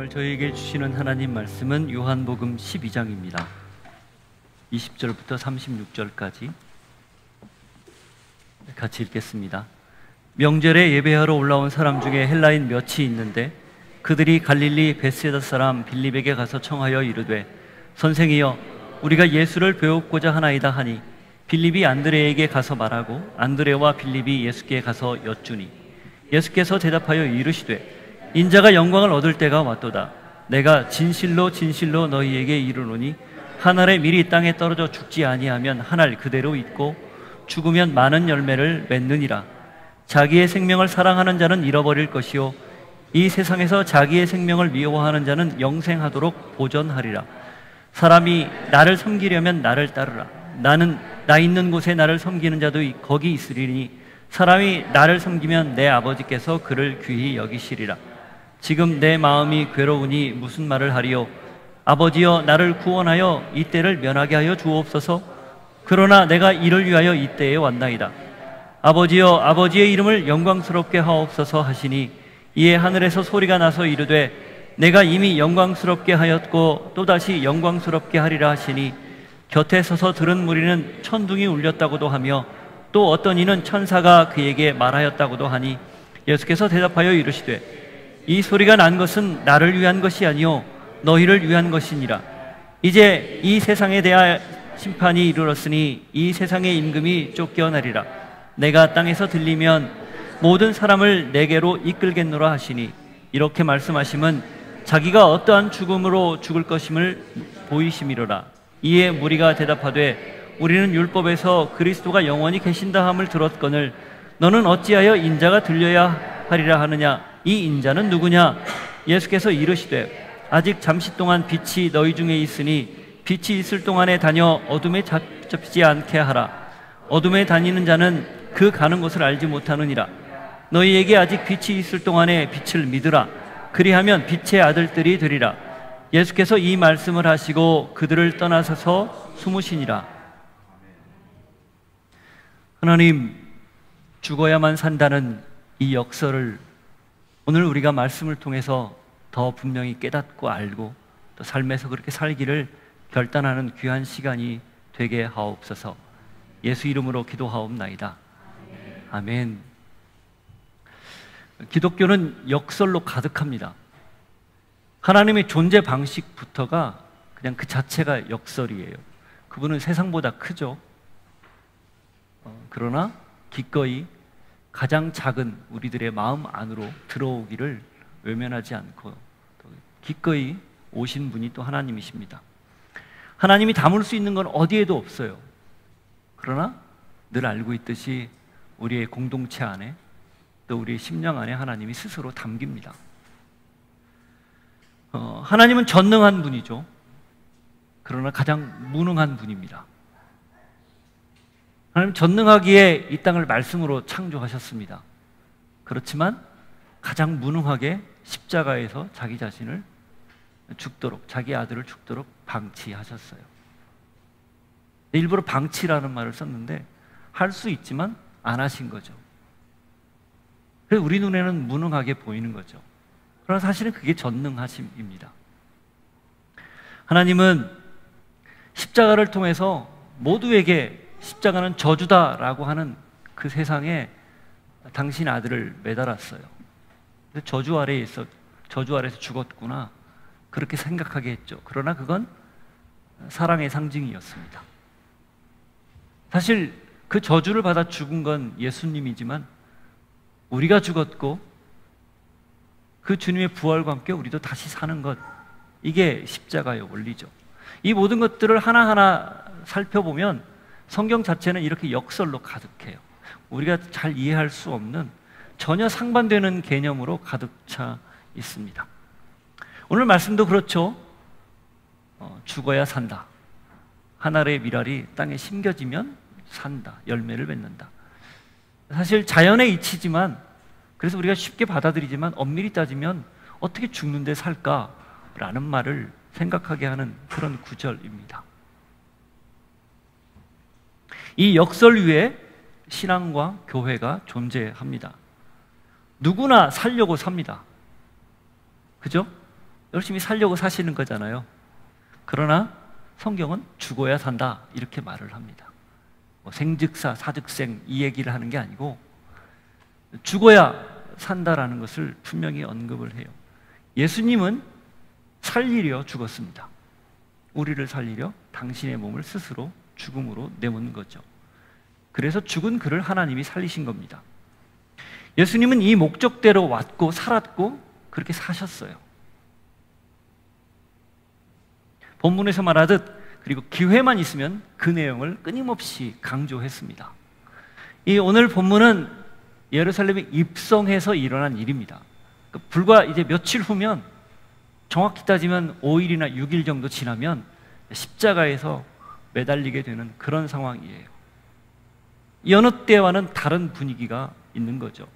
오늘 저희에게 주시는 하나님 말씀은 요한복음 12장입니다. 20절부터 36절까지 같이 읽겠습니다. 명절에 예배하러 올라온 사람 중에 헬라인 몇이 있는데 그들이 갈릴리 벳세다 사람 빌립에게 가서 청하여 이르되 선생이여 우리가 예수를 배우고자 하나이다 하니 빌립이 안드레에게 가서 말하고 안드레와 빌립이 예수께 가서 여쭈니 예수께서 대답하여 이르시되 인자가 영광을 얻을 때가 왔도다. 내가 진실로 진실로 너희에게 이르노니 한 알의 밀이 땅에 떨어져 죽지 아니하면 한 알 그대로 있고 죽으면 많은 열매를 맺느니라. 자기의 생명을 사랑하는 자는 잃어버릴 것이요 이 세상에서 자기의 생명을 미워하는 자는 영생하도록 보존하리라. 사람이 나를 섬기려면 나를 따르라. 나는 나 있는 곳에 나를 섬기는 자도 거기 있으리니 사람이 나를 섬기면 내 아버지께서 그를 귀히 여기시리라. 지금 내 마음이 괴로우니 무슨 말을 하리요? 아버지여 나를 구원하여 이 때를 면하게 하여 주옵소서. 그러나 내가 이를 위하여 이 때에 왔나이다. 아버지여 아버지의 이름을 영광스럽게 하옵소서 하시니 이에 하늘에서 소리가 나서 이르되 내가 이미 영광스럽게 하였고 또다시 영광스럽게 하리라 하시니 곁에 서서 들은 무리는 천둥이 울렸다고도 하며 또 어떤 이는 천사가 그에게 말하였다고도 하니 예수께서 대답하여 이르시되 이 소리가 난 것은 나를 위한 것이 아니요 너희를 위한 것이니라. 이제 이 세상에 대하여 심판이 이르렀으니 이 세상의 임금이 쫓겨나리라. 내가 땅에서 들리면 모든 사람을 내게로 이끌겠노라 하시니 이렇게 말씀하심은 자기가 어떠한 죽음으로 죽을 것임을 보이심이로라. 이에 무리가 대답하되 우리는 율법에서 그리스도가 영원히 계신다 함을 들었거늘 너는 어찌하여 인자가 들려야 하리라 하느냐. 이 인자는 누구냐? 예수께서 이르시되 아직 잠시 동안 빛이 너희 중에 있으니 빛이 있을 동안에 다녀 어둠에 잡히지 않게 하라. 어둠에 다니는 자는 그 가는 곳을 알지 못하느니라. 너희에게 아직 빛이 있을 동안에 빛을 믿으라. 그리하면 빛의 아들들이 되리라. 예수께서 이 말씀을 하시고 그들을 떠나서서 숨으시니라. 하나님, 죽어야만 산다는 이 역설을 오늘 우리가 말씀을 통해서 더 분명히 깨닫고 알고 또 삶에서 그렇게 살기를 결단하는 귀한 시간이 되게 하옵소서. 예수 이름으로 기도하옵나이다. 아멘. 기독교는 역설로 가득합니다. 하나님의 존재 방식부터가 그냥 그 자체가 역설이에요. 그분은 세상보다 크죠. 그러나 기꺼이 가장 작은 우리들의 마음 안으로 들어오기를 외면하지 않고 기꺼이 오신 분이 또 하나님이십니다. 하나님이 담을 수 있는 건 어디에도 없어요. 그러나 늘 알고 있듯이 우리의 공동체 안에 또 우리의 심령 안에 하나님이 스스로 담깁니다. 하나님은 전능한 분이죠. 그러나 가장 무능한 분입니다. 하나님 전능하기에 이 땅을 말씀으로 창조하셨습니다. 그렇지만 가장 무능하게 십자가에서 자기 자신을 죽도록, 자기 아들을 죽도록 방치하셨어요. 일부러 방치라는 말을 썼는데 할 수 있지만 안 하신 거죠. 그래서 우리 눈에는 무능하게 보이는 거죠. 그러나 사실은 그게 전능하심입니다. 하나님은 십자가를 통해서 모두에게 십자가는 저주다라고 하는 그 세상에 당신 아들을 매달았어요. 저주 아래에서 죽었구나 그렇게 생각하게 했죠. 그러나 그건 사랑의 상징이었습니다. 사실 그 저주를 받아 죽은 건 예수님이지만 우리가 죽었고 그 주님의 부활과 함께 우리도 다시 사는 것, 이게 십자가의 원리죠. 이 모든 것들을 하나하나 살펴보면 성경 자체는 이렇게 역설로 가득해요. 우리가 잘 이해할 수 없는 전혀 상반되는 개념으로 가득 차 있습니다. 오늘 말씀도 그렇죠. 죽어야 산다. 한 알의 밀알이 땅에 심겨지면 산다. 열매를 맺는다. 사실 자연의 이치지만 그래서 우리가 쉽게 받아들이지만 엄밀히 따지면 어떻게 죽는데 살까라는 말을 생각하게 하는 그런 구절입니다. 이 역설 위에 신앙과 교회가 존재합니다. 누구나 살려고 삽니다. 그죠? 열심히 살려고 사시는 거잖아요. 그러나 성경은 죽어야 산다 이렇게 말을 합니다. 뭐 생즉사 사즉생 이 얘기를 하는 게 아니고 죽어야 산다라는 것을 분명히 언급을 해요. 예수님은 살리려 죽었습니다. 우리를 살리려 당신의 몸을 스스로 죽음으로 내모는 거죠. 그래서 죽은 그를 하나님이 살리신 겁니다. 예수님은 이 목적대로 왔고 살았고 그렇게 사셨어요. 본문에서 말하듯 그리고 기회만 있으면 그 내용을 끊임없이 강조했습니다. 이 오늘 본문은 예루살렘에 입성해서 일어난 일입니다. 불과 이제 며칠 후면, 정확히 따지면 5일이나 6일 정도 지나면 십자가에서 매달리게 되는 그런 상황이에요. 여느 때와는 다른 분위기가 있는 거죠.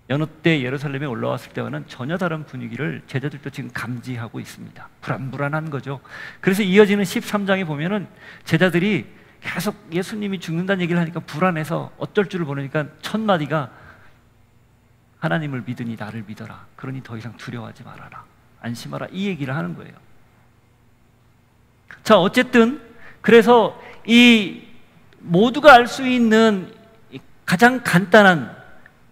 여느 때 예루살렘에 올라왔을 때와는 전혀 다른 분위기를 제자들도 지금 감지하고 있습니다. 불안불안한 거죠. 그래서 이어지는 13장에 보면은 제자들이 계속 예수님이 죽는다는 얘기를 하니까 불안해서 어쩔 줄을 모르니까 첫 마디가 하나님을 믿으니 나를 믿어라. 그러니 더 이상 두려워하지 말아라. 안심하라. 이 얘기를 하는 거예요. 자, 어쨌든 그래서 이 모두가 알 수 있는 가장 간단한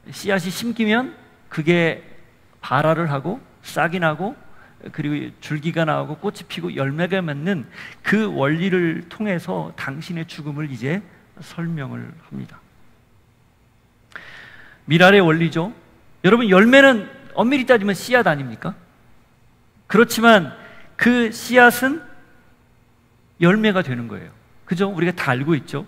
씨앗이 심기면 그게 발화를 하고 싹이 나고 그리고 줄기가 나오고 꽃이 피고 열매가 맺는 그 원리를 통해서 당신의 죽음을 이제 설명을 합니다. 미랄의 원리죠. 여러분, 열매는 엄밀히 따지면 씨앗 아닙니까? 그렇지만 그 씨앗은 열매가 되는 거예요. 그죠? 우리가 다 알고 있죠.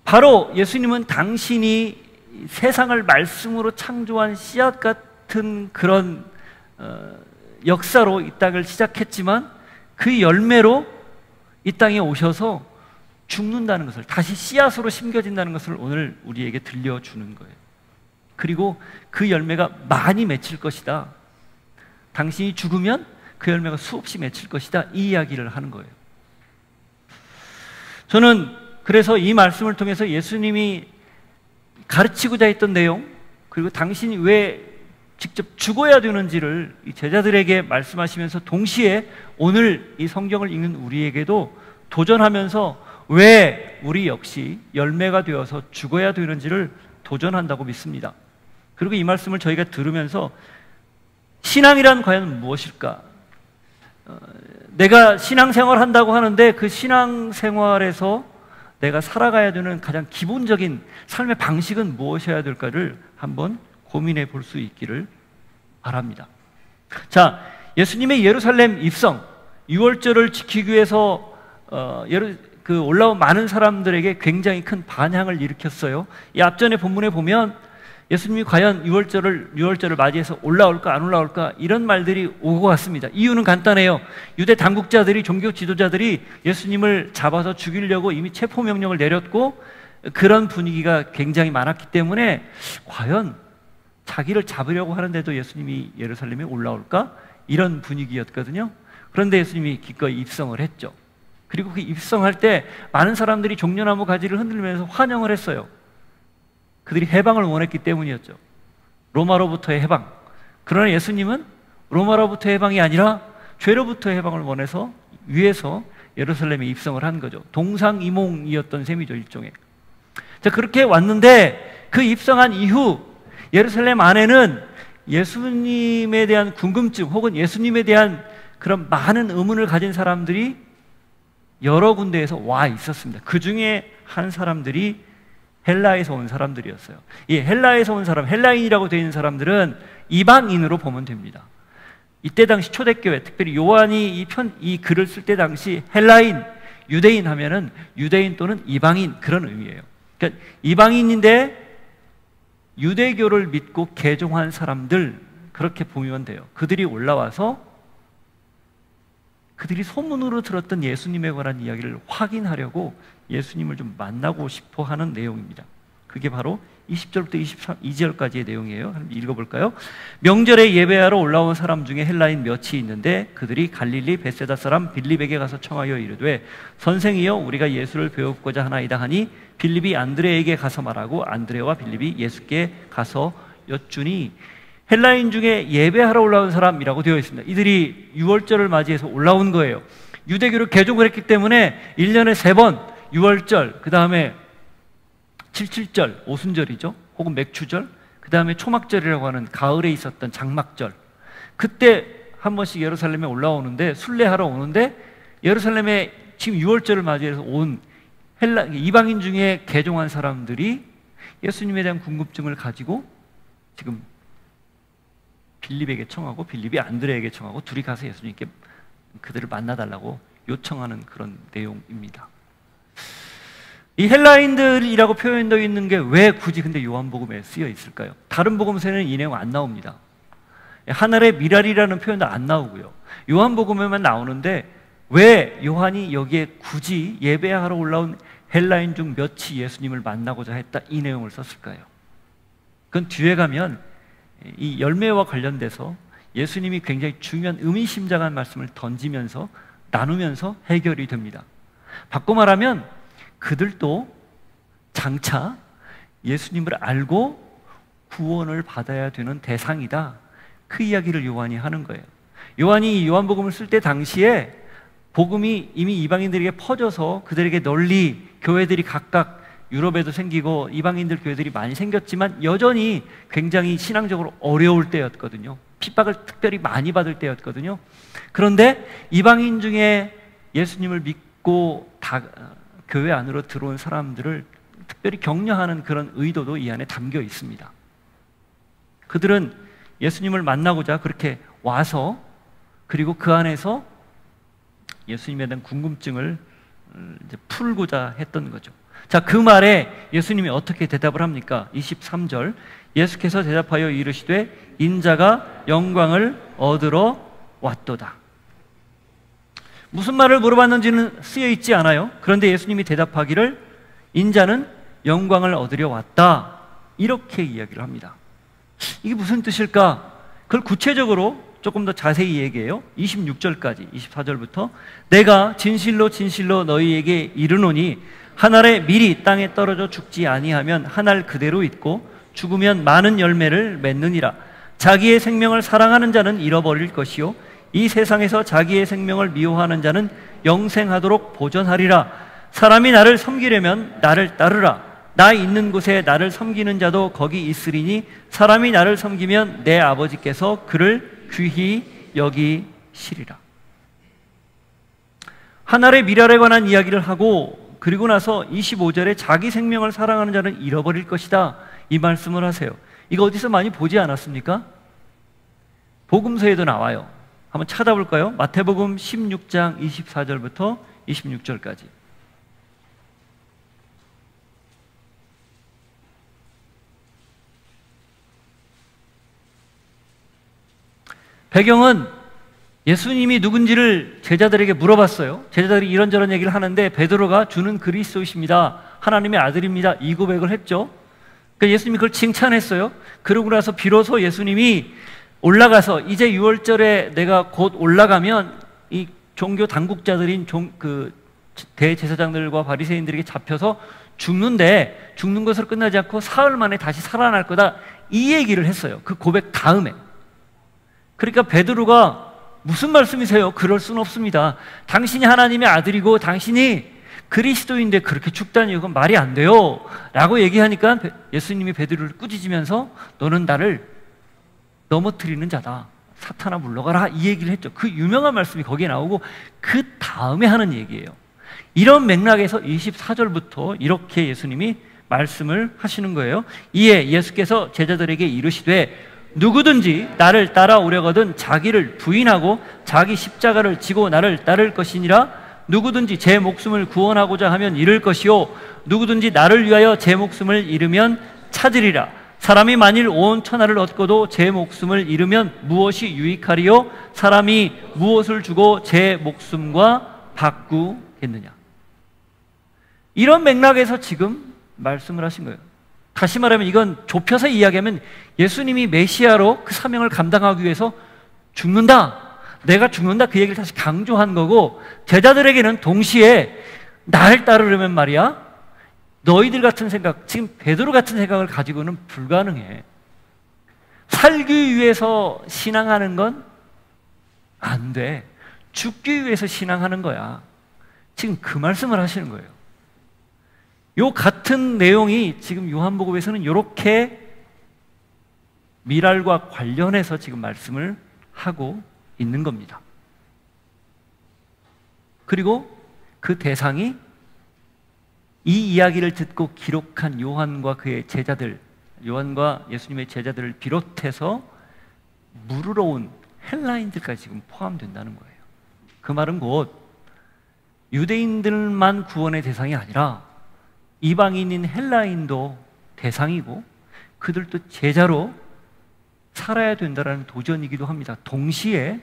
바로 예수님은 당신이 세상을 말씀으로 창조한 씨앗 같은 그런 역사로 이 땅을 시작했지만 그 열매로 이 땅에 오셔서 죽는다는 것을, 다시 씨앗으로 심겨진다는 것을 오늘 우리에게 들려주는 거예요. 그리고 그 열매가 많이 맺힐 것이다. 당신이 죽으면 그 열매가 수없이 맺힐 것이다. 이 이야기를 하는 거예요. 저는 그래서 이 말씀을 통해서 예수님이 가르치고자 했던 내용, 그리고 당신이 왜 직접 죽어야 되는지를 이 제자들에게 말씀하시면서 동시에 오늘 이 성경을 읽는 우리에게도 도전하면서 왜 우리 역시 열매가 되어서 죽어야 되는지를 도전한다고 믿습니다. 그리고 이 말씀을 저희가 들으면서 신앙이란 과연 무엇일까? 내가 신앙생활 한다고 하는데 그 신앙생활에서 내가 살아가야 되는 가장 기본적인 삶의 방식은 무엇이어야 될까를 한번 고민해 볼 수 있기를 바랍니다. 자, 예수님의 예루살렘 입성, 유월절을 지키기 위해서 올라온 많은 사람들에게 굉장히 큰 반향을 일으켰어요. 이 앞전의 본문에 보면 예수님이 과연 유월절을 맞이해서 올라올까 안 올라올까 이런 말들이 오고 갔습니다. 이유는 간단해요. 유대 당국자들이, 종교 지도자들이 예수님을 잡아서 죽이려고 이미 체포 명령을 내렸고 그런 분위기가 굉장히 많았기 때문에 과연 자기를 잡으려고 하는데도 예수님이 예루살렘에 올라올까? 이런 분위기였거든요. 그런데 예수님이 기꺼이 입성을 했죠. 그리고 그 입성할 때 많은 사람들이 종려나무 가지를 흔들면서 환영을 했어요. 그들이 해방을 원했기 때문이었죠. 로마로부터의 해방. 그러나 예수님은 로마로부터의 해방이 아니라 죄로부터의 해방을 원해서 위에서 예루살렘에 입성을 한 거죠. 동상이몽이었던 셈이죠, 일종의. 자, 그렇게 왔는데 그 입성한 이후 예루살렘 안에는 예수님에 대한 궁금증 혹은 예수님에 대한 그런 많은 의문을 가진 사람들이 여러 군데에서 와 있었습니다. 그 중에 한 사람들이 헬라에서 온 사람들이었어요. 이 헬라에서 온 사람, 헬라인이라고 되어 있는 사람들은 이방인으로 보면 됩니다. 이때 당시 초대교회, 특별히 요한이 이 글을 쓸 때 당시 헬라인, 유대인 하면은 유대인 또는 이방인 그런 의미예요. 그러니까 이방인인데 유대교를 믿고 개종한 사람들, 그렇게 보면 돼요. 그들이 올라와서 그들이 소문으로 들었던 예수님에 관한 이야기를 확인하려고 예수님을 좀 만나고 싶어 하는 내용입니다. 그게 바로 20절부터 22절까지의 내용이에요. 한번 읽어볼까요? 명절에 예배하러 올라온 사람 중에 헬라인 몇이 있는데 그들이 갈릴리 벳세다 사람 빌립에게 가서 청하여 이르되 선생이여 우리가 예수를 배우고자 하나이다 하니 빌립이 안드레에게 가서 말하고 안드레와 빌립이 예수께 가서 여쭈니 헬라인 중에 예배하러 올라온 사람이라고 되어 있습니다. 이들이 유월절을 맞이해서 올라온 거예요. 유대교를 개종을 했기 때문에 1년에 3번 유월절, 그 다음에 77절, 오순절이죠. 혹은 맥추절, 그 다음에 초막절이라고 하는 가을에 있었던 장막절, 그때 한 번씩 예루살렘에 올라오는데, 순례하러 오는데, 예루살렘에 지금 유월절을 맞이해서 온 이방인 중에 개종한 사람들이 예수님에 대한 궁금증을 가지고 지금 빌립에게 청하고 빌립이 안드레에게 청하고 둘이 가서 예수님께 그들을 만나달라고 요청하는 그런 내용입니다. 이 헬라인들이라고 표현되어 있는 게 왜 굳이 근데 요한복음에 쓰여 있을까요? 다른 복음서에는 이 내용 안 나옵니다. 하늘의 미랄이라는 표현도 안 나오고요. 요한복음에만 나오는데 왜 요한이 여기에 굳이 예배하러 올라온 헬라인 중 몇이 예수님을 만나고자 했다, 이 내용을 썼을까요? 그건 뒤에 가면 이 열매와 관련돼서 예수님이 굉장히 중요한 의미심장한 말씀을 던지면서 나누면서 해결이 됩니다. 바꿔 말하면 그들도 장차 예수님을 알고 구원을 받아야 되는 대상이다, 그 이야기를 요한이 하는 거예요. 요한이 요한복음을 쓸 때 당시에 복음이 이미 이방인들에게 퍼져서 그들에게 널리 교회들이 각각 유럽에도 생기고 이방인들 교회들이 많이 생겼지만 여전히 굉장히 신앙적으로 어려울 때였거든요. 핍박을 특별히 많이 받을 때였거든요. 그런데 이방인 중에 예수님을 믿고 교회 안으로 들어온 사람들을 특별히 격려하는 그런 의도도 이 안에 담겨 있습니다. 그들은 예수님을 만나고자 그렇게 와서, 그리고 그 안에서 예수님에 대한 궁금증을 이제 풀고자 했던 거죠. 자, 그 말에 예수님이 어떻게 대답을 합니까? 23절, 예수께서 대답하여 이르시되 인자가 영광을 얻으러 왔도다. 무슨 말을 물어봤는지는 쓰여 있지 않아요. 그런데 예수님이 대답하기를 인자는 영광을 얻으려 왔다, 이렇게 이야기를 합니다. 이게 무슨 뜻일까? 그걸 구체적으로 조금 더 자세히 얘기해요. 26절까지, 24절부터 내가 진실로 진실로 너희에게 이르노니 한 알의 밀이 땅에 떨어져 죽지 아니하면 한 알 그대로 있고 죽으면 많은 열매를 맺느니라. 자기의 생명을 사랑하는 자는 잃어버릴 것이요 이 세상에서 자기의 생명을 미워하는 자는 영생하도록 보존하리라. 사람이 나를 섬기려면 나를 따르라. 나 있는 곳에 나를 섬기는 자도 거기 있으리니 사람이 나를 섬기면 내 아버지께서 그를 귀히 여기시리라. 하늘의 미랄에 관한 이야기를 하고, 그리고 나서 25절에 자기 생명을 사랑하는 자는 잃어버릴 것이다, 이 말씀을 하세요. 이거 어디서 많이 보지 않았습니까? 복음서에도 나와요. 한번 찾아볼까요? 마태복음 16장 24절부터 26절까지. 배경은 예수님이 누군지를 제자들에게 물어봤어요. 제자들이 이런저런 얘기를 하는데 베드로가 주는 그리스도이십니다, 하나님의 아들입니다, 이 고백을 했죠. 그러니까 예수님이 그걸 칭찬했어요. 그러고 나서 비로소 예수님이 올라가서 이제 6월절에 내가 곧 올라가면 이 종교 당국자들인 대제사장들과 바리새인들에게 잡혀서 죽는데 죽는 것으로 끝나지 않고 사흘 만에 다시 살아날 거다, 이 얘기를 했어요. 그 고백 다음에. 그러니까 베드로가 무슨 말씀이세요? 그럴 수는 없습니다. 당신이 하나님의 아들이고 당신이 그리스도인데 그렇게 죽다니 이건 말이 안 돼요 라고 얘기하니까 예수님이 베드로를 꾸짖으면서 너는 나를 넘어뜨리는 자다, 사탄아 물러가라, 이 얘기를 했죠. 그 유명한 말씀이 거기에 나오고 그 다음에 하는 얘기예요. 이런 맥락에서 24절부터 이렇게 예수님이 말씀을 하시는 거예요. 이에 예수께서 제자들에게 이르시되 누구든지 나를 따라오려거든 자기를 부인하고 자기 십자가를 지고 나를 따를 것이니라. 누구든지 제 목숨을 구원하고자 하면 잃을 것이요 누구든지 나를 위하여 제 목숨을 잃으면 찾으리라. 사람이 만일 온 천하를 얻고도 제 목숨을 잃으면 무엇이 유익하리요? 사람이 무엇을 주고 제 목숨과 바꾸겠느냐. 이런 맥락에서 지금 말씀을 하신 거예요. 다시 말하면 이건 좁혀서 이야기하면 예수님이 메시아로 그 사명을 감당하기 위해서 죽는다, 내가 죽는다, 그 얘기를 다시 강조한 거고, 제자들에게는 동시에 나를 따르려면 말이야 너희들 같은 생각, 지금 베드로 같은 생각을 가지고는 불가능해. 살기 위해서 신앙하는 건 안 돼. 죽기 위해서 신앙하는 거야. 지금 그 말씀을 하시는 거예요. 요 같은 내용이 지금 요한복음에서는 이렇게 미랄과 관련해서 지금 말씀을 하고 있는 겁니다. 그리고 그 대상이 이 이야기를 듣고 기록한 요한과 그의 제자들, 요한과 예수님의 제자들을 비롯해서 물으러 온 헬라인들까지 지금 포함된다는 거예요. 그 말은 곧 유대인들만 구원의 대상이 아니라 이방인인 헬라인도 대상이고 그들도 제자로 살아야 된다는 도전이기도 합니다. 동시에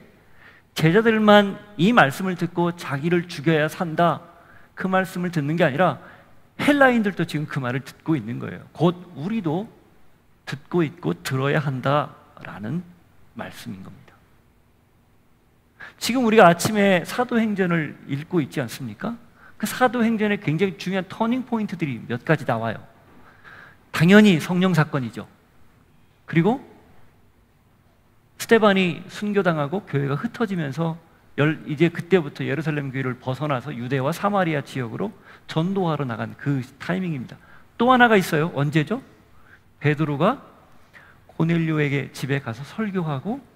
제자들만 이 말씀을 듣고 자기를 죽여야 산다, 그 말씀을 듣는 게 아니라 헬라인들도 지금 그 말을 듣고 있는 거예요. 곧 우리도 듣고 있고 들어야 한다라는 말씀인 겁니다. 지금 우리가 아침에 사도행전을 읽고 있지 않습니까? 그 사도행전에 굉장히 중요한 터닝 포인트들이 몇 가지 나와요. 당연히 성령 사건이죠. 그리고 스데반이 순교당하고 교회가 흩어지면서 이제 그때부터 예루살렘 교회를 벗어나서 유대와 사마리아 지역으로 전도하러 나간 그 타이밍입니다. 또 하나가 있어요. 언제죠? 베드로가 고넬료에게 집에 가서 설교하고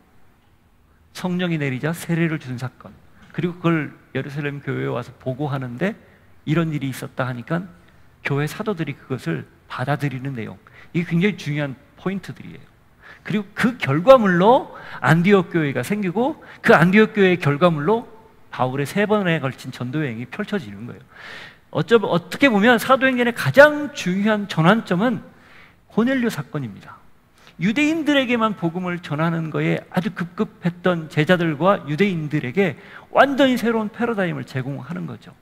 성령이 내리자 세례를 준 사건, 그리고 그걸 예루살렘 교회에 와서 보고하는데 이런 일이 있었다 하니까 교회 사도들이 그것을 받아들이는 내용, 이게 굉장히 중요한 포인트들이에요. 그리고 그 결과물로 안디옥 교회가 생기고 그 안디옥 교회의 결과물로 바울의 3번에 걸친 전도 여행이 펼쳐지는 거예요. 어떻게 보면 사도행전의 가장 중요한 전환점은 고넬료 사건입니다. 유대인들에게만 복음을 전하는 거에 아주 급급했던 제자들과 유대인들에게 완전히 새로운 패러다임을 제공하는 거죠.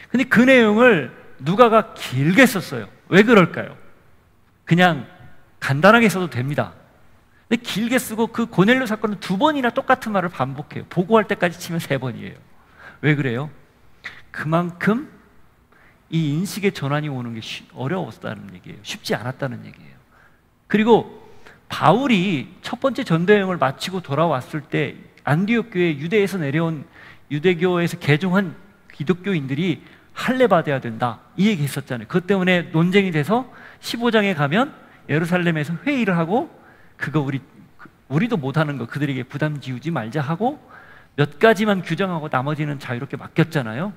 근데 그 내용을 누가가 길게 썼어요. 왜 그럴까요? 그냥 간단하게 써도 됩니다. 근데 길게 쓰고 그 고넬료 사건은 2번이나 똑같은 말을 반복해요. 보고할 때까지 치면 3번이에요. 왜 그래요? 그만큼 이 인식의 전환이 오는 게 어려웠다는 얘기예요. 쉽지 않았다는 얘기예요. 그리고 바울이 첫 번째 전도여행을 마치고 돌아왔을 때 안디옥 교회, 유대에서 내려온 유대교에서 개종한 기독교인들이 할례 받아야 된다, 이 얘기 했었잖아요. 그것 때문에 논쟁이 돼서 15장에 가면 예루살렘에서 회의를 하고 그거 우리도 못하는 거 그들에게 부담 지우지 말자 하고 몇 가지만 규정하고 나머지는 자유롭게 맡겼잖아요.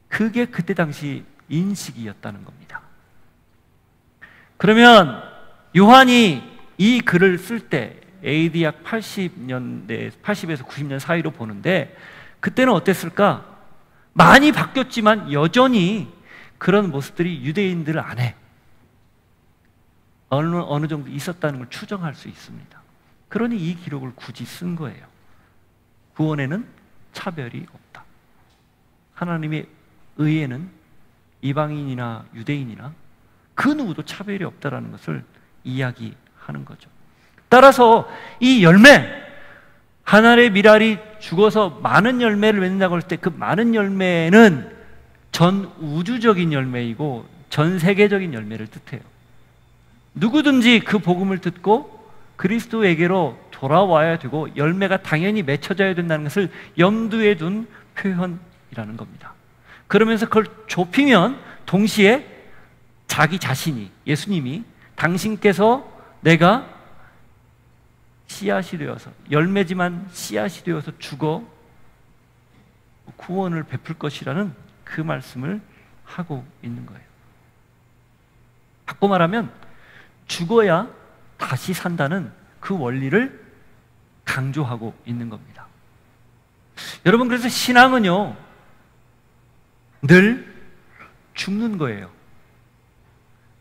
그게 그때 당시 인식이었다는 겁니다. 그러면 요한이 이 글을 쓸 때 AD 약 80에서 90년 사이로 보는데 그때는 어땠을까? 많이 바뀌었지만 여전히 그런 모습들이 유대인들 안에 어느 정도 있었다는 걸 추정할 수 있습니다. 그러니 이 기록을 굳이 쓴 거예요. 구원에는 차별이 없다. 하나님의 의에는 이방인이나 유대인이나 그 누구도 차별이 없다는 것을 이야기하는 거죠. 따라서 이 열매, 하나의 미랄이 죽어서 많은 열매를 맺는다고 할 때 그 많은 열매는 전 우주적인 열매이고 전 세계적인 열매를 뜻해요. 누구든지 그 복음을 듣고 그리스도에게로 돌아와야 되고 열매가 당연히 맺혀져야 된다는 것을 염두에 둔 표현이라는 겁니다. 그러면서 그걸 좁히면 동시에 자기 자신이, 예수님이 당신께서 내가 씨앗이 되어서, 열매지만 씨앗이 되어서 죽어 구원을 베풀 것이라는 그 말씀을 하고 있는 거예요. 바꿔 말하면 죽어야 다시 산다는 그 원리를 강조하고 있는 겁니다. 여러분, 그래서 신앙은요 늘 죽는 거예요.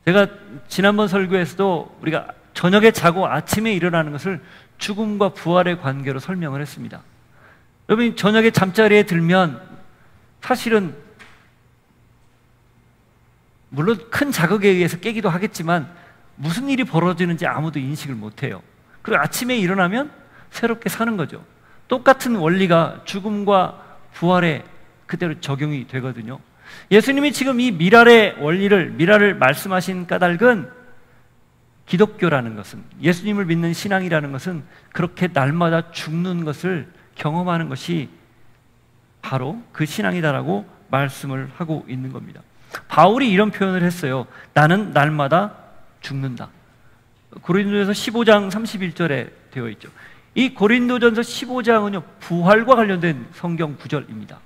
제가 지난번 설교에서도 우리가 저녁에 자고 아침에 일어나는 것을 죽음과 부활의 관계로 설명을 했습니다. 여러분, 저녁에 잠자리에 들면 사실은 물론 큰 자극에 의해서 깨기도 하겠지만 무슨 일이 벌어지는지 아무도 인식을 못해요. 그리고 아침에 일어나면 새롭게 사는 거죠. 똑같은 원리가 죽음과 부활에 그대로 적용이 되거든요. 예수님이 지금 이 미랄의 원리를, 미랄을 말씀하신 까닭은 기독교라는 것은, 예수님을 믿는 신앙이라는 것은 그렇게 날마다 죽는 것을 경험하는 것이 바로 그 신앙이다라고 말씀을 하고 있는 겁니다. 바울이 이런 표현을 했어요. 나는 날마다 죽는다. 고린도전서 15장 31절에 되어 있죠. 이 고린도전서 15장은요, 부활과 관련된 성경 구절입니다.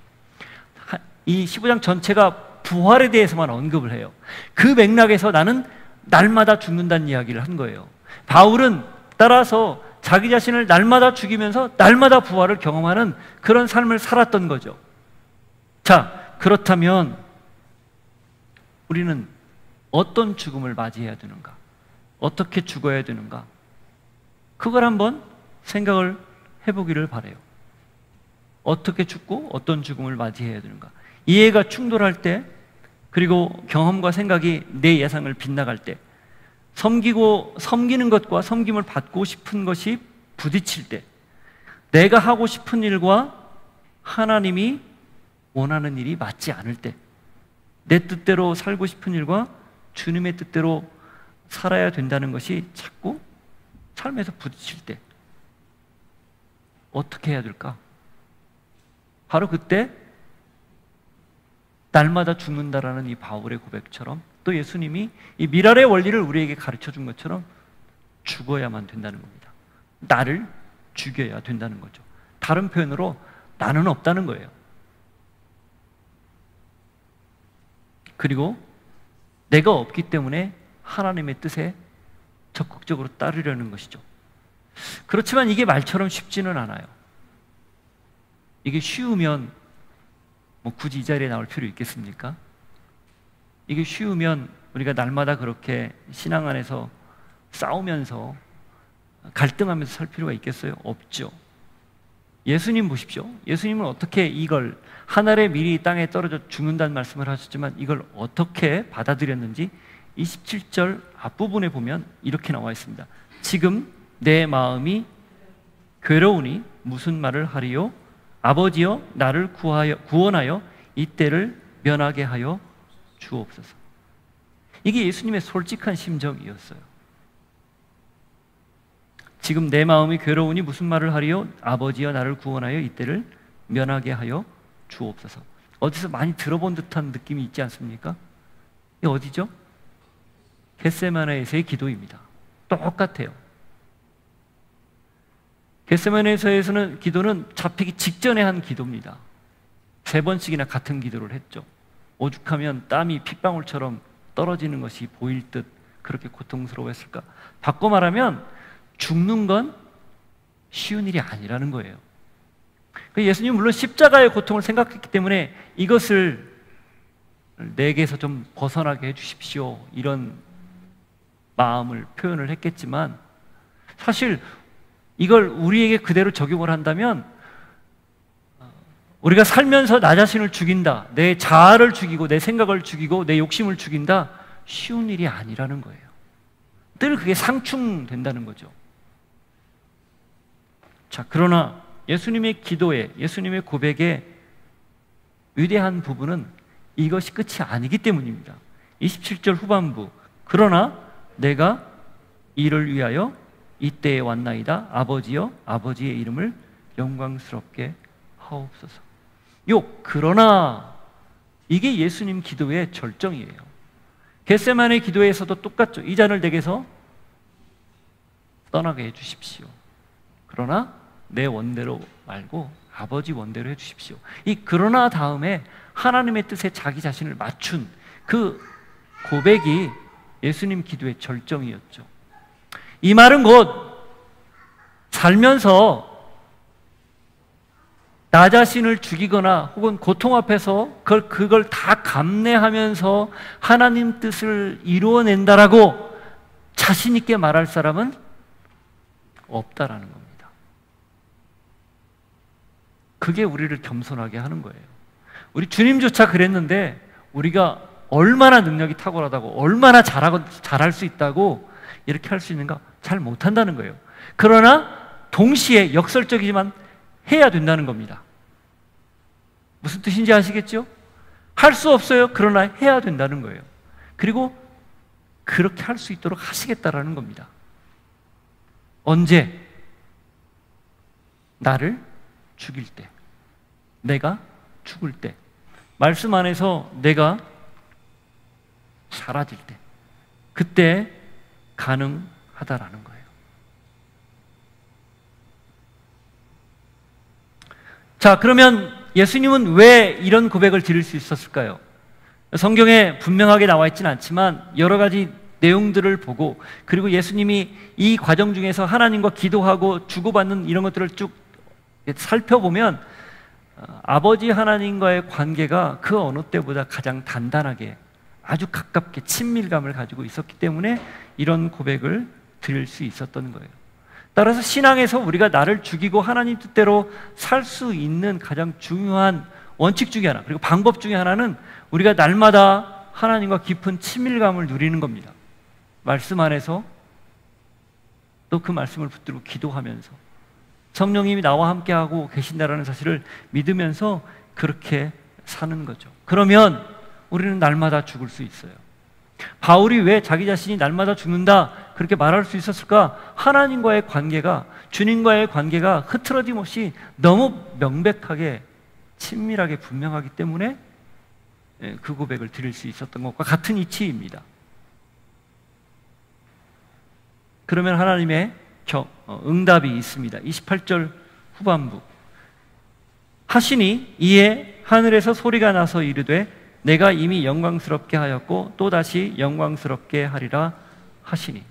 이 15장 전체가 부활에 대해서만 언급을 해요. 그 맥락에서 나는 날마다 죽는다는 이야기를 한 거예요. 바울은 따라서 자기 자신을 날마다 죽이면서 날마다 부활을 경험하는 그런 삶을 살았던 거죠. 자, 그렇다면 우리는 어떤 죽음을 맞이해야 되는가? 어떻게 죽어야 되는가? 그걸 한번 생각을 해보기를 바라요. 어떻게 죽고 어떤 죽음을 맞이해야 되는가? 이해가 충돌할 때, 그리고 경험과 생각이 내 예상을 빗나갈 때, 섬기는 것과 섬김을 받고 싶은 것이 부딪힐 때, 내가 하고 싶은 일과 하나님이 원하는 일이 맞지 않을 때, 내 뜻대로 살고 싶은 일과 주님의 뜻대로 살아야 된다는 것이 자꾸 삶에서 부딪힐 때 어떻게 해야 될까? 바로 그때 날마다 죽는다라는 이 바울의 고백처럼, 또 예수님이 이 미랄의 원리를 우리에게 가르쳐 준 것처럼 죽어야만 된다는 겁니다. 나를 죽여야 된다는 거죠. 다른 표현으로 나는 없다는 거예요. 그리고 내가 없기 때문에 하나님의 뜻에 적극적으로 따르려는 것이죠. 그렇지만 이게 말처럼 쉽지는 않아요. 이게 쉬우면 굳이 이 자리에 나올 필요 있겠습니까? 이게 쉬우면 우리가 날마다 그렇게 신앙 안에서 싸우면서 갈등하면서 살 필요가 있겠어요? 없죠. 예수님 보십시오. 예수님은 어떻게 이걸, 하늘의 밀이 땅에 떨어져 죽는다는 말씀을 하셨지만 이걸 어떻게 받아들였는지 27절 앞부분에 보면 이렇게 나와 있습니다. 지금 내 마음이 괴로우니 무슨 말을 하리요? 아버지여 나를 구원하여 이때를 면하게 하여 주옵소서. 이게 예수님의 솔직한 심정이었어요. 지금 내 마음이 괴로우니 무슨 말을 하리요? 아버지여 나를 구원하여 이때를 면하게 하여 주옵소서. 어디서 많이 들어본 듯한 느낌이 있지 않습니까? 이게 어디죠? 겟세마네에서의 기도입니다. 똑같아요. 겟세마네에서의 기도는 잡히기 직전에 한 기도입니다. 3번씩이나 같은 기도를 했죠. 오죽하면 땀이 핏방울처럼 떨어지는 것이 보일 듯 그렇게 고통스러워했을까? 바꿔 말하면 죽는 건 쉬운 일이 아니라는 거예요. 예수님은 물론 십자가의 고통을 생각했기 때문에 이것을 내게서 좀 벗어나게 해주십시오, 이런 마음을 표현을 했겠지만, 사실 이걸 우리에게 그대로 적용을 한다면 우리가 살면서 나 자신을 죽인다, 내 자아를 죽이고 내 생각을 죽이고 내 욕심을 죽인다, 쉬운 일이 아니라는 거예요. 늘 그게 상충된다는 거죠. 자, 그러나 예수님의 기도에, 예수님의 고백의 위대한 부분은 이것이 끝이 아니기 때문입니다. 27절 후반부, 그러나 내가 이를 위하여 이때에 왔나이다. 아버지여 아버지의 이름을 영광스럽게 하옵소서. 그러나 이게 예수님 기도의 절정이에요. 겟세마네 기도에서도 똑같죠. 이 잔을 내게서 떠나게 해주십시오. 그러나 내 원대로 말고 아버지 원대로 해주십시오. 이 그러나 다음에 하나님의 뜻에 자기 자신을 맞춘 그 고백이 예수님 기도의 절정이었죠. 이 말은 곧 살면서 나 자신을 죽이거나 혹은 고통 앞에서 그걸 다 감내하면서 하나님 뜻을 이루어낸다라고 자신 있게 말할 사람은 없다라는 겁니다. 그게 우리를 겸손하게 하는 거예요. 우리 주님조차 그랬는데 우리가 얼마나 능력이 탁월하다고, 얼마나 잘할 수 있다고 이렇게 할 수 있는가? 잘 못한다는 거예요. 그러나 동시에 역설적이지만 해야 된다는 겁니다. 무슨 뜻인지 아시겠죠? 할 수 없어요. 그러나 해야 된다는 거예요. 그리고 그렇게 할 수 있도록 하시겠다라는 겁니다. 언제? 나를 죽일 때, 내가 죽을 때, 말씀 안에서 내가 사라질 때, 그때 가능하다라는 거예요. 자, 그러면 예수님은 왜 이런 고백을 드릴 수 있었을까요? 성경에 분명하게 나와 있지는 않지만 여러 가지 내용들을 보고, 그리고 예수님이 이 과정 중에서 하나님과 기도하고 주고받는 이런 것들을 쭉 살펴보면 아버지 하나님과의 관계가 그 어느 때보다 가장 단단하게, 아주 가깝게 친밀감을 가지고 있었기 때문에 이런 고백을 드릴 수 있었던 거예요. 따라서 신앙에서 우리가 나를 죽이고 하나님 뜻대로 살 수 있는 가장 중요한 원칙 중에 하나, 그리고 방법 중에 하나는 우리가 날마다 하나님과 깊은 친밀감을 누리는 겁니다. 말씀 안에서 또 그 말씀을 붙들고 기도하면서 성령님이 나와 함께하고 계신다라는 사실을 믿으면서 그렇게 사는 거죠. 그러면 우리는 날마다 죽을 수 있어요. 바울이 왜 자기 자신이 날마다 죽는다 그렇게 말할 수 있었을까? 하나님과의 관계가, 주님과의 관계가 흐트러짐 없이 너무 명백하게 친밀하게 분명하기 때문에 그 고백을 드릴 수 있었던 것과 같은 이치입니다. 그러면 하나님의 응답이 있습니다. 28절 후반부, 하시니 이에 하늘에서 소리가 나서 이르되 내가 이미 영광스럽게 하였고 또다시 영광스럽게 하리라 하시니.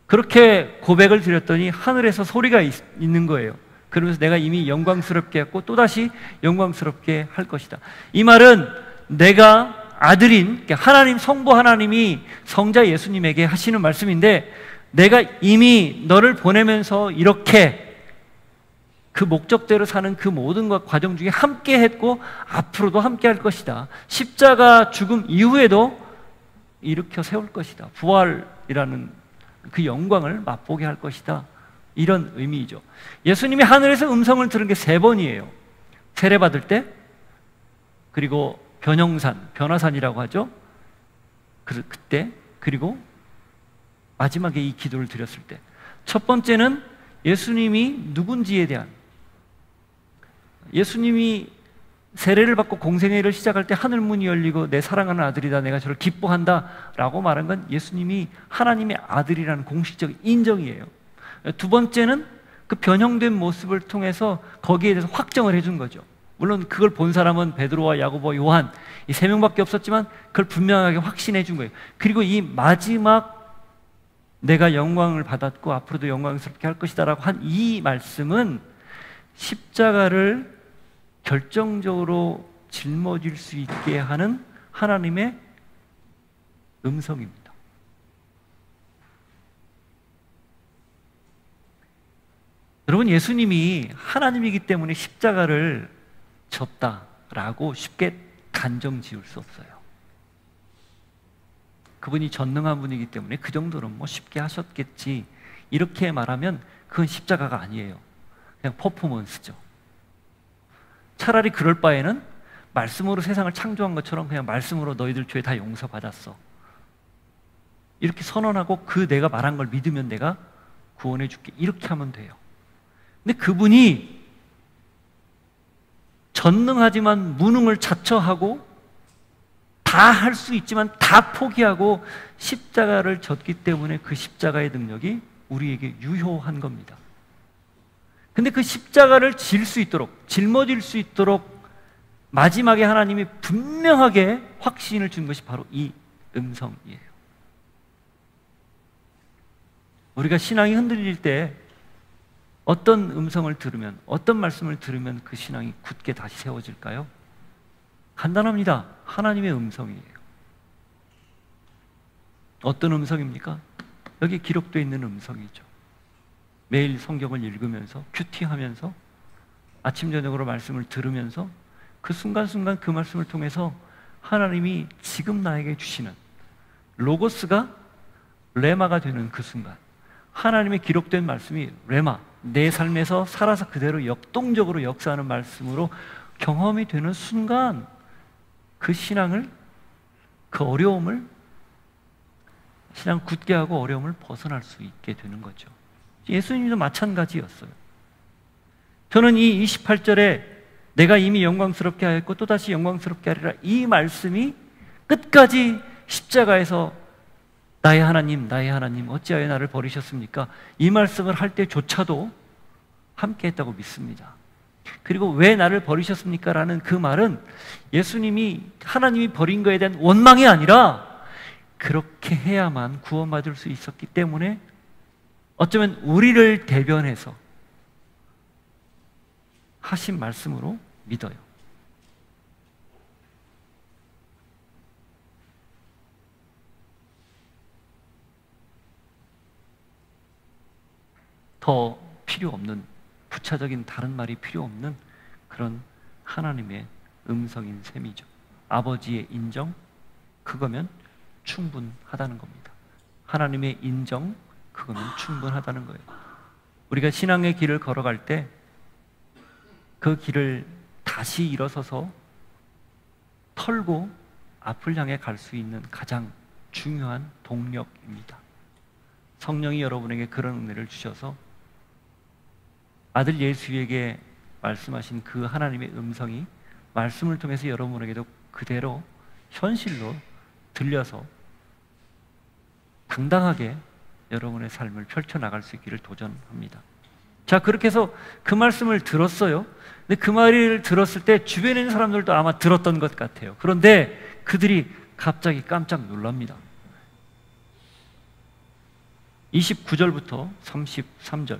그렇게 고백을 드렸더니 하늘에서 소리가 있는 거예요. 그러면서 내가 이미 영광스럽게 했고 또다시 영광스럽게 할 것이다. 이 말은 내가 아들인 하나님, 성부 하나님이 성자 예수님에게 하시는 말씀인데, 내가 이미 너를 보내면서 이렇게 그 목적대로 사는 그 모든 과정 중에 함께 했고 앞으로도 함께 할 것이다. 십자가 죽음 이후에도 일으켜 세울 것이다. 부활이라는 그 영광을 맛보게 할 것이다. 이런 의미이죠. 예수님이 하늘에서 음성을 들은 게 3번이에요. 세례받을 때, 그리고 변화산이라고 하죠. 그때, 그리고 마지막에 이 기도를 드렸을 때. 첫 번째는 예수님이 누군지에 대한, 예수님이 세례를 받고 공생애를 시작할 때 하늘 문이 열리고 내 사랑하는 아들이다, 내가 저를 기뻐한다 라고 말한 건 예수님이 하나님의 아들이라는 공식적 인정이에요. 두 번째는 그 변형된 모습을 통해서 거기에 대해서 확정을 해준 거죠. 물론 그걸 본 사람은 베드로와 야고보, 요한 이 3명밖에 없었지만 그걸 분명하게 확신해 준 거예요. 그리고 이 마지막 내가 영광을 받았고 앞으로도 영광스럽게 할 것이다 라고 한 이 말씀은 십자가를 결정적으로 짊어질 수 있게 하는 하나님의 음성입니다. 여러분, 예수님이 하나님이기 때문에 십자가를 졌다라고 쉽게 단정 지을 수 없어요. 그분이 전능한 분이기 때문에 그 정도는 뭐 쉽게 하셨겠지, 이렇게 말하면 그건 십자가가 아니에요. 그냥 퍼포먼스죠. 차라리 그럴 바에는 말씀으로 세상을 창조한 것처럼 그냥 말씀으로 너희들 죄 다 용서받았어, 이렇게 선언하고 그 내가 말한 걸 믿으면 내가 구원해 줄게, 이렇게 하면 돼요. 근데 그분이 전능하지만 무능을 자처하고 다 할 수 있지만 다 포기하고 십자가를 졌기 때문에 그 십자가의 능력이 우리에게 유효한 겁니다. 근데 그 십자가를 질 수 있도록, 짊어질 수 있도록 마지막에 하나님이 분명하게 확신을 준 것이 바로 이 음성이에요. 우리가 신앙이 흔들릴 때 어떤 음성을 들으면, 어떤 말씀을 들으면 그 신앙이 굳게 다시 세워질까요? 간단합니다. 하나님의 음성이에요. 어떤 음성입니까? 여기 기록되어 있는 음성이죠. 매일 성경을 읽으면서, 큐티하면서, 아침 저녁으로 말씀을 들으면서 그 순간순간 그 말씀을 통해서 하나님이 지금 나에게 주시는 로고스가 레마가 되는 그 순간, 하나님의 기록된 말씀이 레마, 내 삶에서 살아서 그대로 역동적으로 역사하는 말씀으로 경험이 되는 순간 그 신앙을, 그 어려움을 신앙 굳게 하고 어려움을 벗어날 수 있게 되는 거죠. 예수님도 마찬가지였어요. 저는 이 28절에 내가 이미 영광스럽게 하였고 또다시 영광스럽게 하리라, 이 말씀이 끝까지 십자가에서 나의 하나님 어찌하여 나를 버리셨습니까? 이 말씀을 할 때조차도 함께 했다고 믿습니다. 그리고 왜 나를 버리셨습니까? 라는 그 말은 예수님이, 하나님이 버린 거에 대한 원망이 아니라 그렇게 해야만 구원받을 수 있었기 때문에 어쩌면 우리를 대변해서 하신 말씀으로 믿어요. 더 필요 없는, 부차적인 다른 말이 필요 없는 그런 하나님의 음성인 셈이죠. 아버지의 인정, 그거면 충분하다는 겁니다. 하나님의 인정, 그거면 충분하다는 거예요. 우리가 신앙의 길을 걸어갈 때 그 길을 다시 일어서서 털고 앞을 향해 갈 수 있는 가장 중요한 동력입니다. 성령이 여러분에게 그런 은혜를 주셔서 아들 예수에게 말씀하신 그 하나님의 음성이 말씀을 통해서 여러분에게도 그대로 현실로 들려서 당당하게 여러분의 삶을 펼쳐나갈 수 있기를 도전합니다. 자, 그렇게 해서 그 말씀을 들었어요. 근데 그 말을 들었을 때 주변에 있는 사람들도 아마 들었던 것 같아요. 그런데 그들이 갑자기 깜짝 놀랍니다. 29절부터 33절,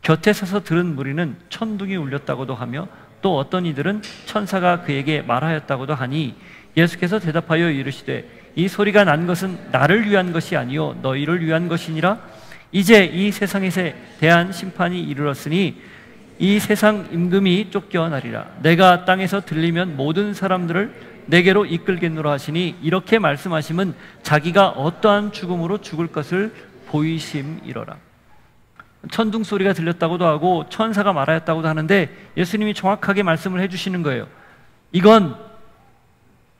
곁에 서서 들은 무리는 천둥이 울렸다고도 하며 또 어떤 이들은 천사가 그에게 말하였다고도 하니 예수께서 대답하여 이르시되 이 소리가 난 것은 나를 위한 것이 아니요 너희를 위한 것이니라. 이제 이 세상에서 대한 심판이 이르렀으니 이 세상 임금이 쫓겨나리라. 내가 땅에서 들리면 모든 사람들을 내게로 이끌겠노라 하시니 이렇게 말씀하심은 자기가 어떠한 죽음으로 죽을 것을 보이심이로라. 천둥 소리가 들렸다고도 하고 천사가 말하였다고도 하는데 예수님이 정확하게 말씀을 해주시는 거예요. 이건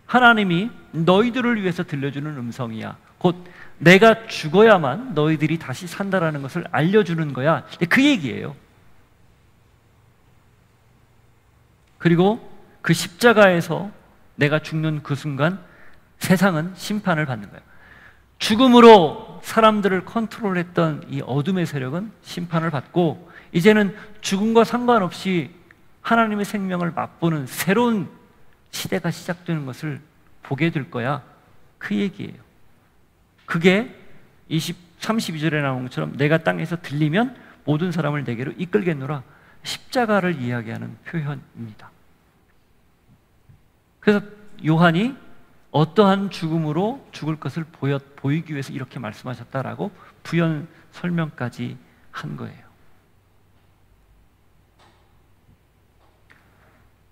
하나님이 너희들을 위해서 들려주는 음성이야. 곧 내가 죽어야만 너희들이 다시 산다라는 것을 알려주는 거야. 그 얘기예요. 그리고 그 십자가에서 내가 죽는 그 순간 세상은 심판을 받는 거예요. 죽음으로 사람들을 컨트롤했던 이 어둠의 세력은 심판을 받고 이제는 죽음과 상관없이 하나님의 생명을 맛보는 새로운 시대가 시작되는 것을 보게 될 거야. 그 얘기예요. 그게 32절에 나온 것처럼 내가 땅에서 들리면 모든 사람을 내게로 이끌겠노라. 십자가를 이야기하는 표현입니다. 그래서 요한이 어떠한 죽음으로 죽을 것을 보이기 위해서 이렇게 말씀하셨다라고 부연 설명까지 한 거예요.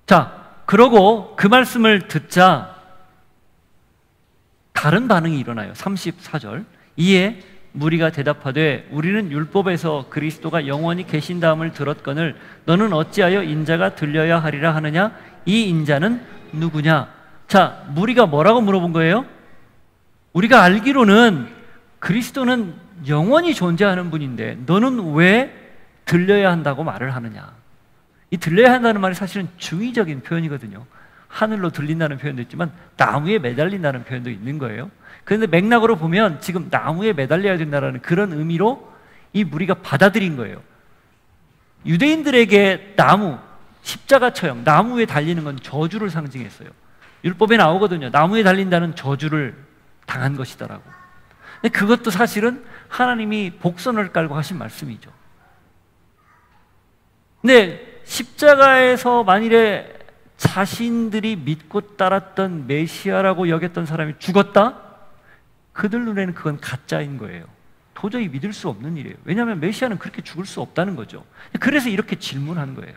자, 그러고 그 말씀을 듣자 다른 반응이 일어나요. 34절, 이에 무리가 대답하되 우리는 율법에서 그리스도가 영원히 계신다함을 들었거늘 너는 어찌하여 인자가 들려야 하리라 하느냐? 이 인자는 누구냐? 자, 무리가 뭐라고 물어본 거예요? 우리가 알기로는 그리스도는 영원히 존재하는 분인데 너는 왜 들려야 한다고 말을 하느냐? 이 들려야 한다는 말이 사실은 중의적인 표현이거든요. 하늘로 들린다는 표현도 있지만 나무에 매달린다는 표현도 있는 거예요. 그런데 맥락으로 보면 지금 나무에 매달려야 된다는 그런 의미로 이 무리가 받아들인 거예요. 유대인들에게 나무, 십자가처형, 나무 위에 달리는 건 저주를 상징했어요. 율법에 나오거든요. 나무에 달린다는 저주를 당한 것이다라고. 근데 그것도 사실은 하나님이 복선을 깔고 하신 말씀이죠. 근데 십자가에서 만일에 자신들이 믿고 따랐던 메시아라고 여겼던 사람이 죽었다? 그들 눈에는 그건 가짜인 거예요. 도저히 믿을 수 없는 일이에요. 왜냐하면 메시아는 그렇게 죽을 수 없다는 거죠. 그래서 이렇게 질문한 거예요.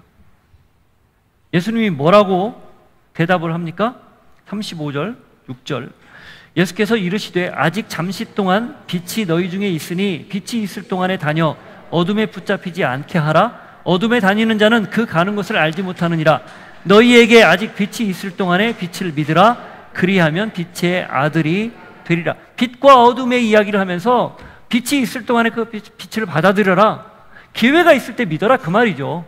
예수님이 뭐라고 대답을 합니까? 35절, 6절, 예수께서 이르시되 아직 잠시 동안 빛이 너희 중에 있으니 빛이 있을 동안에 다녀 어둠에 붙잡히지 않게 하라. 어둠에 다니는 자는 그 가는 것을 알지 못하느니라. 너희에게 아직 빛이 있을 동안에 빛을 믿으라. 그리하면 빛의 아들이 되리라. 빛과 어둠의 이야기를 하면서 빛이 있을 동안에 그 빛을 받아들여라. 기회가 있을 때 믿어라. 그 말이죠.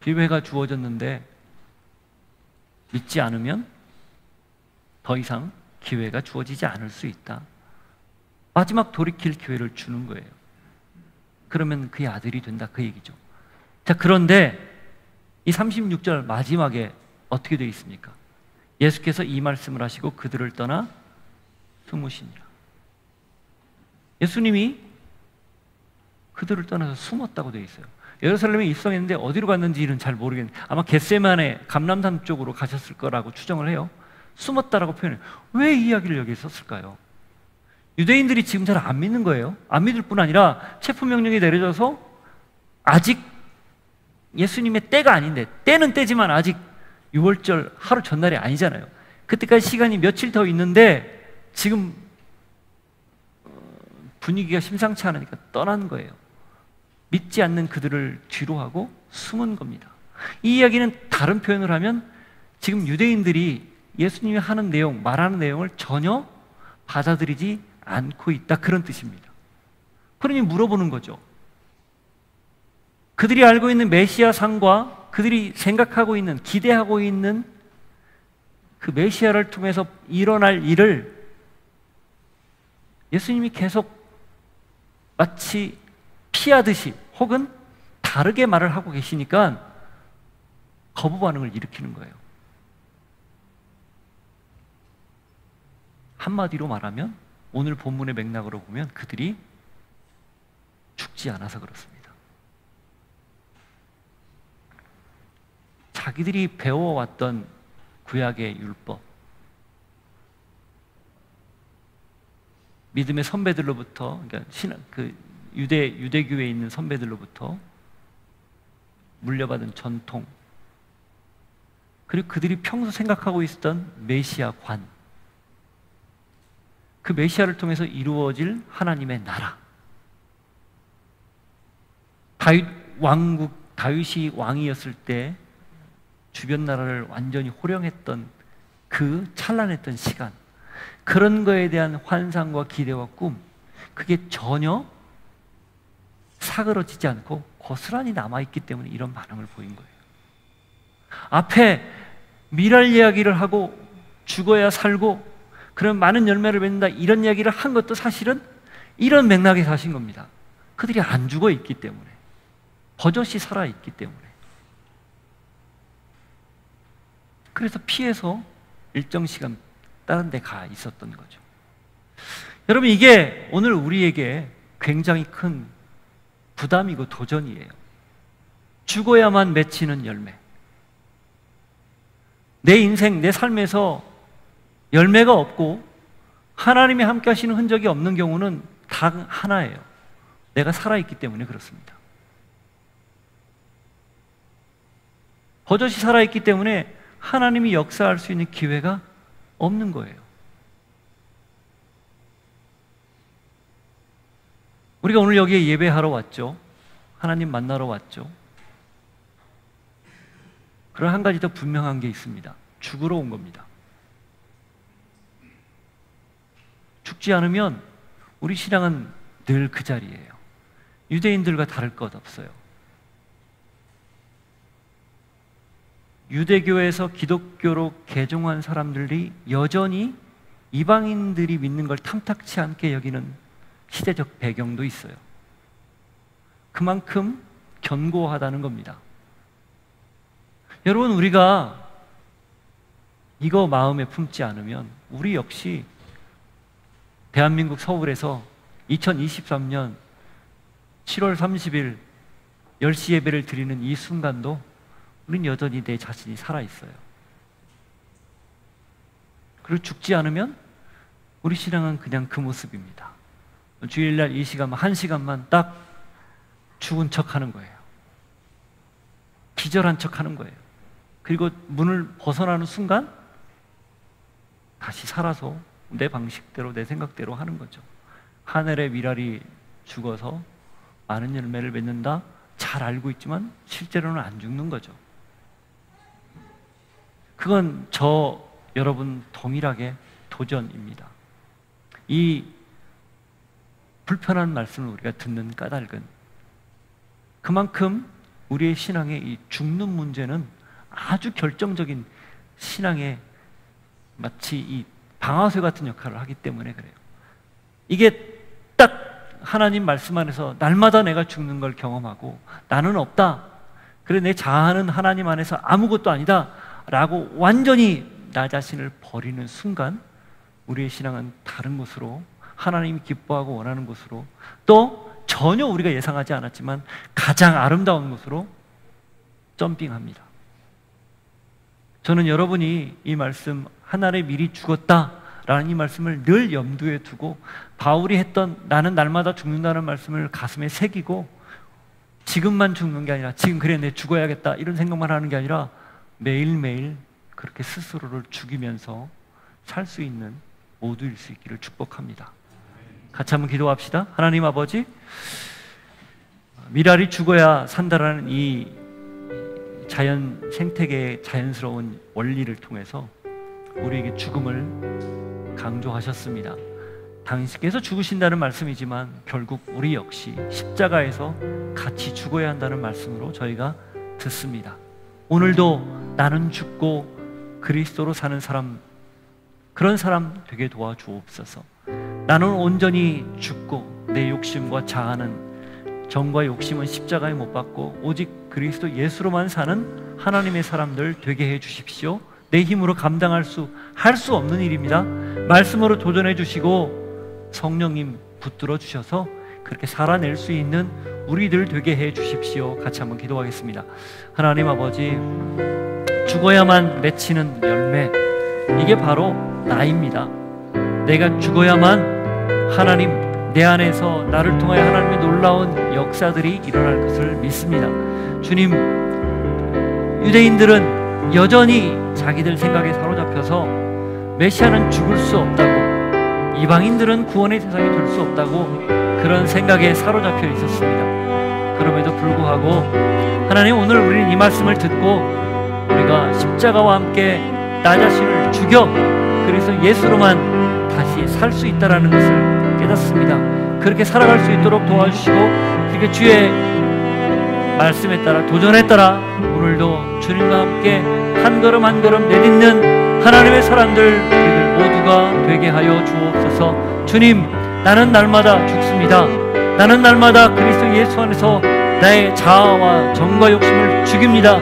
기회가 주어졌는데 믿지 않으면 더 이상 기회가 주어지지 않을 수 있다. 마지막 돌이킬 기회를 주는 거예요. 그러면 그의 아들이 된다, 그 얘기죠. 자, 그런데 이 36절 마지막에 어떻게 되어 있습니까? 예수께서 이 말씀을 하시고 그들을 떠나 숨으시니라. 예수님이 그들을 떠나서 숨었다고 되어 있어요. 예루살렘에 입성했는데 어디로 갔는지는 잘 모르겠는데 아마 겟세마네 감람산 쪽으로 가셨을 거라고 추정을 해요. 숨었다라고 표현해요. 왜 이 이야기를 여기에 썼을까요? 유대인들이 지금 잘 안 믿는 거예요. 안 믿을 뿐 아니라 체포명령이 내려져서 아직 예수님의 때가 아닌데, 때는 때지만 아직 6월절 하루 전날이 아니잖아요. 그때까지 시간이 며칠 더 있는데 지금 분위기가 심상치 않으니까 떠난 거예요. 믿지 않는 그들을 뒤로 하고 숨은 겁니다. 이 이야기는 다른 표현을 하면 지금 유대인들이 예수님이 하는 내용, 말하는 내용을 전혀 받아들이지 않고 있다, 그런 뜻입니다. 그러니 물어보는 거죠. 그들이 알고 있는 메시아 상과 그들이 생각하고 있는, 기대하고 있는 그 메시아를 통해서 일어날 일을 예수님이 계속 마치 피하듯이 혹은 다르게 말을 하고 계시니까 거부 반응을 일으키는 거예요. 한마디로 말하면 오늘 본문의 맥락으로 보면 그들이 죽지 않아서 그렇습니다. 자기들이 배워왔던 구약의 율법, 믿음의 선배들로부터, 그러니까 유대교회에 있는 선배들로부터 물려받은 전통, 그리고 그들이 평소 생각하고 있었던 메시아관, 그 메시아를 통해서 이루어질 하나님의 나라, 다윗이 왕이었을 때 주변 나라를 완전히 호령했던 그 찬란했던 시간, 그런 거에 대한 환상과 기대와 꿈, 그게 전혀 사그러지지 않고 고스란히 남아있기 때문에 이런 반응을 보인 거예요. 앞에 미랄 이야기를 하고 죽어야 살고 그런 많은 열매를 맺는다, 이런 이야기를 한 것도 사실은 이런 맥락에서 하신 겁니다. 그들이 안 죽어 있기 때문에, 버젓이 살아있기 때문에. 그래서 피해서 일정 시간 다른 데 가 있었던 거죠. 여러분, 이게 오늘 우리에게 굉장히 큰 부담이고 도전이에요. 죽어야만 맺히는 열매. 내 인생, 내 삶에서 열매가 없고 하나님이 함께 하시는 흔적이 없는 경우는 단 하나예요. 내가 살아있기 때문에 그렇습니다. 버젓이 살아있기 때문에 하나님이 역사할 수 있는 기회가 없는 거예요. 우리가 오늘 여기에 예배하러 왔죠. 하나님 만나러 왔죠. 그런 한 가지 더 분명한 게 있습니다. 죽으러 온 겁니다. 죽지 않으면 우리 신앙은 늘 그 자리예요. 유대인들과 다를 것 없어요. 유대교에서 기독교로 개종한 사람들이 여전히 이방인들이 믿는 걸 탐탁치 않게 여기는 시대적 배경도 있어요. 그만큼 견고하다는 겁니다. 여러분, 우리가 이거 마음에 품지 않으면 우리 역시 대한민국 서울에서 2023년 7월 30일 10시 예배를 드리는 이 순간도 우린 여전히 내 자신이 살아있어요. 그리고 죽지 않으면 우리 신앙은 그냥 그 모습입니다. 주일날 이 시간만, 한 시간만 딱 죽은 척 하는 거예요. 기절한 척 하는 거예요. 그리고 문을 벗어나는 순간 다시 살아서 내 방식대로, 내 생각대로 하는 거죠. 하늘의 미랄이 죽어서 많은 열매를 맺는다, 잘 알고 있지만 실제로는 안 죽는 거죠. 그건 여러분 동일하게 도전입니다. 이 불편한 말씀을 우리가 듣는 까닭은 그만큼 우리의 신앙의 이 죽는 문제는 아주 결정적인 신앙의 마치 이 방아쇠 같은 역할을 하기 때문에 그래요. 이게 딱 하나님 말씀 안에서 날마다 내가 죽는 걸 경험하고 나는 없다, 그래 내 자아는 하나님 안에서 아무것도 아니다 라고 완전히 나 자신을 버리는 순간 우리의 신앙은 다른 곳으로, 하나님이 기뻐하고 원하는 곳으로, 또 전혀 우리가 예상하지 않았지만 가장 아름다운 곳으로 점핑합니다. 저는 여러분이 이 말씀 하늘에 미리 죽었다라는 이 말씀을 늘 염두에 두고 바울이 했던 나는 날마다 죽는다는 말씀을 가슴에 새기고 지금만 죽는 게 아니라 지금 그래 내 죽어야겠다 이런 생각만 하는 게 아니라 매일매일 그렇게 스스로를 죽이면서 살 수 있는 모두일 수 있기를 축복합니다. 같이 한번 기도합시다. 하나님 아버지, 미랄이 죽어야 산다라는 이 자연 생태계의 자연스러운 원리를 통해서 우리에게 죽음을 강조하셨습니다. 당신께서 죽으신다는 말씀이지만 결국 우리 역시 십자가에서 같이 죽어야 한다는 말씀으로 저희가 듣습니다. 오늘도 나는 죽고 그리스도로 사는 사람, 그런 사람 되게 도와주옵소서. 나는 온전히 죽고 내 욕심과 자아는, 정과 욕심은 십자가에 못 박고 오직 그리스도 예수로만 사는 하나님의 사람들 되게 해 주십시오. 내 힘으로 감당할 할 수 없는 일입니다. 말씀으로 도전해 주시고 성령님 붙들어 주셔서 그렇게 살아낼 수 있는 우리들 되게 해 주십시오. 같이 한번 기도하겠습니다. 하나님 아버지, 죽어야만 맺히는 열매, 이게 바로 나입니다. 내가 죽어야만 하나님 내 안에서 나를 통하여 하나님의 놀라운 역사들이 일어날 것을 믿습니다. 주님, 유대인들은 여전히 자기들 생각에 사로잡혀서 메시아는 죽을 수 없다고, 이방인들은 구원의 대상이 될 수 없다고 그런 생각에 사로잡혀 있었습니다. 그럼에도 불구하고 하나님, 오늘 우리는 이 말씀을 듣고 우리가 십자가와 함께 나 자신을 죽여 그래서 예수로만 다시 살 수 있다는 것을 깨닫습니다. 그렇게 살아갈 수 있도록 도와주시고, 그렇게 주의 말씀에 따라 도전에 따라 오늘도 주님과 함께 한 걸음 한 걸음 내딛는 하나님의 사람들 우리들 모두가 되게 하여 주옵소서. 주님, 나는 날마다 죽습니다. 나는 날마다 그리스도 예수 안에서 나의 자아와 정과 욕심을 죽입니다.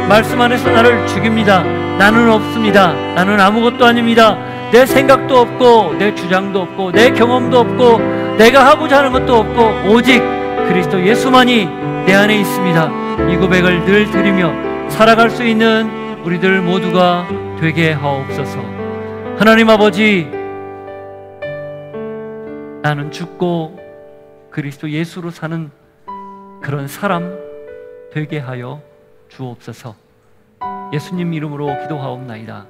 말씀 안에서 나를 죽입니다. 나는 없습니다. 나는 아무것도 아닙니다. 내 생각도 없고 내 주장도 없고 내 경험도 없고 내가 하고자 하는 것도 없고 오직 그리스도 예수만이 내 안에 있습니다. 이 고백을 늘 드리며 살아갈 수 있는 우리들 모두가 되게 하옵소서. 하나님 아버지, 나는 죽고 그리스도 예수로 사는 그런 사람 되게 하여 주옵소서. 예수님 이름으로 기도하옵나이다.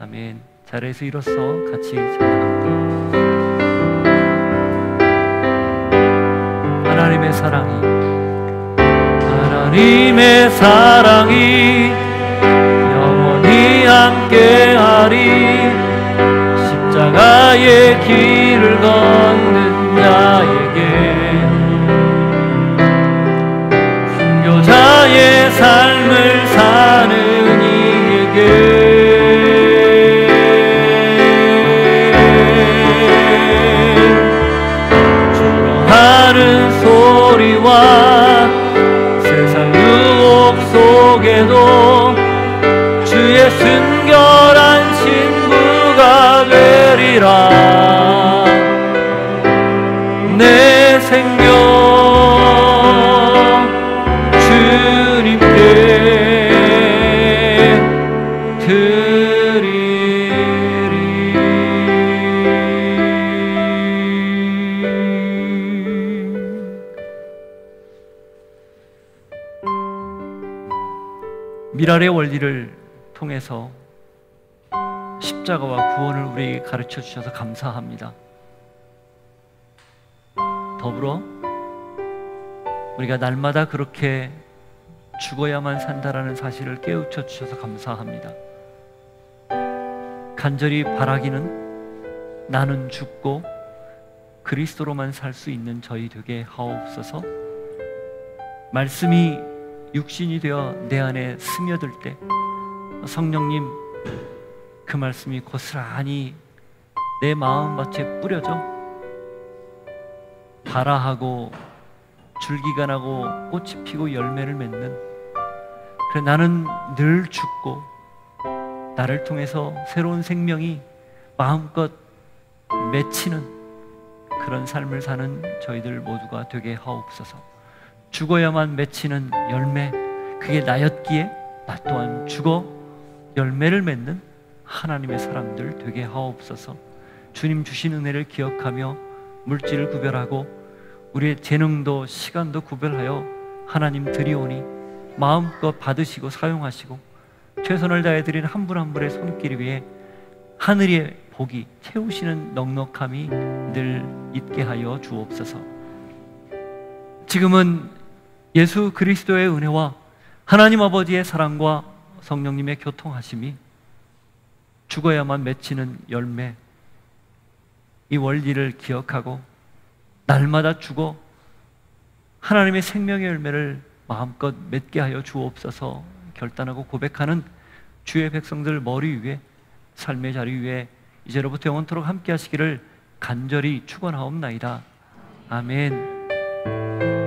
아멘. 자리에서 일어서 같이 찬양합니다. 하나님의 사랑이 영원히 함께하리. 십자가의 길을 걷는 자에게, 순교자의 삶을 사는 이에게 소리와 세상 유혹 속에도 주의 순결한 신부가 되리라. 내 생명 주님께 미랄의 원리를 통해서 십자가와 구원을 우리에게 가르쳐 주셔서 감사합니다. 더불어 우리가 날마다 그렇게 죽어야만 산다라는 사실을 깨우쳐 주셔서 감사합니다. 간절히 바라기는 나는 죽고 그리스도로만 살 수 있는 저희 되게 하옵소서. 말씀이 육신이 되어 내 안에 스며들 때 성령님, 그 말씀이 고스란히 내 마음밭에 뿌려져 발아하고 줄기가 나고 꽃이 피고 열매를 맺는, 그래 나는 늘 죽고 나를 통해서 새로운 생명이 마음껏 맺히는 그런 삶을 사는 저희들 모두가 되게 하옵소서. 죽어야만 맺히는 열매, 그게 나였기에 나 또한 죽어 열매를 맺는 하나님의 사람들 되게 하옵소서. 주님 주신 은혜를 기억하며 물질을 구별하고 우리의 재능도 시간도 구별하여 하나님 드리오니 마음껏 받으시고 사용하시고 최선을 다해 드린 한 분 한 분의 손길 위에 하늘의 복이 채우시는 넉넉함이 늘 있게 하여 주옵소서. 지금은 예수 그리스도의 은혜와 하나님 아버지의 사랑과 성령님의 교통하심이 죽어야만 맺히는 열매, 이 원리를 기억하고 날마다 죽어 하나님의 생명의 열매를 마음껏 맺게 하여 주옵소서 결단하고 고백하는 주의 백성들 머리 위에, 삶의 자리 위에 이제로부터 영원토록 함께 하시기를 간절히 축원하옵나이다. 아멘.